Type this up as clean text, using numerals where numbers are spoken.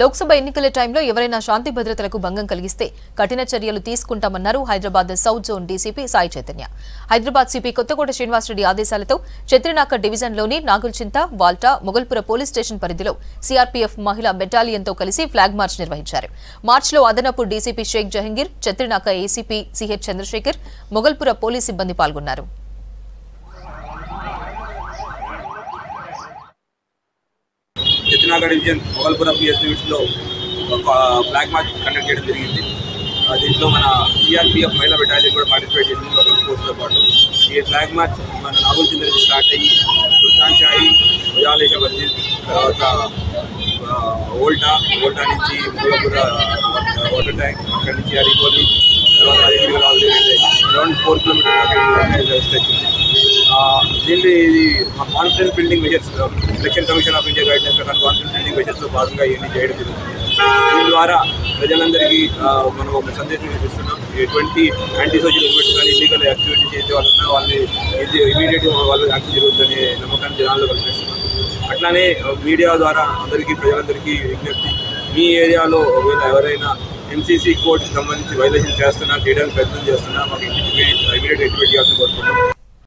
లోక్సభ ఎన్నికల టైంలో ఎవరైనా శాంతి భద్రతలకు భంగం కలిగిస్తే కఠిన చర్యలు తీసుకుంటామన్నారు Hyderabad south zone DCP Sai Chaitanya. Hyderabad CP Kothakota Srinivasa Reddy ఆదేశాలతో చెత్రినాక డివిజన్లోని నాగుల్చింత, వాల్టా, మొగల్పుర పోలీస్ స్టేషన్ పరిధిలో సీఆర్పీఎఫ్ మహిళా బెటాలియన్తో కలిసి ఫ్లాగ్ మార్చ్ నిర్వహించారు. మార్చ్లో అదనపు DCP Sheikh Jahangir, Chatrinaka ACP CH Chandrashekar, Moghalpura police సిబ్బంది పాల్గొన్నారు. చెత్రినాక డివిజన్ మొగల్పుర పిఎస్ లిమిట్స్లో ఒక ఫ్లాగ్ మార్చ్ కండక్ట్ చేయడం జరిగింది. దీంట్లో మన సిఆర్పీఎఫ్ మహిళా బెటాలియన్ కూడా పార్టిసిపేట్ చేసింది లోకల్ ఫోర్స్తో పాటు. ఈ ఫ్లాగ్ మార్చ్ మన నాగుల్చింత నుంచి స్టార్ట్ అయ్యి సుల్తాన్ షాహి, ఉజాలేష మస్జిద్, తర్వాత ఓల్టా నుంచి మొగల్పుర వాటర్ ట్యాంక్, అక్కడి నుంచి అరిపోలి, తర్వాత అరౌండ్ 4 కిలోమీటర్స్ వచ్చింది. దీంట్లో ఇది మా confidence building measures, election commission of India guidelines ప్రకారం కాన్ఫిడెన్స్ బిల్డింగ్ మెజర్స్లో భాగంగా ఇవన్నీ చేయడం జరుగుతుంది. దీని ద్వారా ప్రజలందరికీ మనం ఒక సందేశం ఇస్తున్నాం. ఎటువంటి యాంటీ సోషల్ ఎలిమెంట్స్ కానీ ఇల్లీగల్ యాక్టివిటీ చేసే వాళ్ళు ఉన్నా వాళ్ళని ఇమీడియట్గా వాళ్ళు యాక్షన్ జరుగుతుందనే నమ్మకాన్ని జనాల్లో కల్పిస్తున్నాం. అట్లానే మీడియా ద్వారా ప్రజలందరికీ విజ్ఞప్తి, మీ ఏరియాలో ఎవరైనా ఎంసీసీ కోడ్కి సంబంధించి వైలేషన్ చేయడానికి ప్రయత్నం చేస్తున్నా మాకు ఇమీడియట్ ఎక్టివేట్ చేయాల్సి కోరుతున్నాం.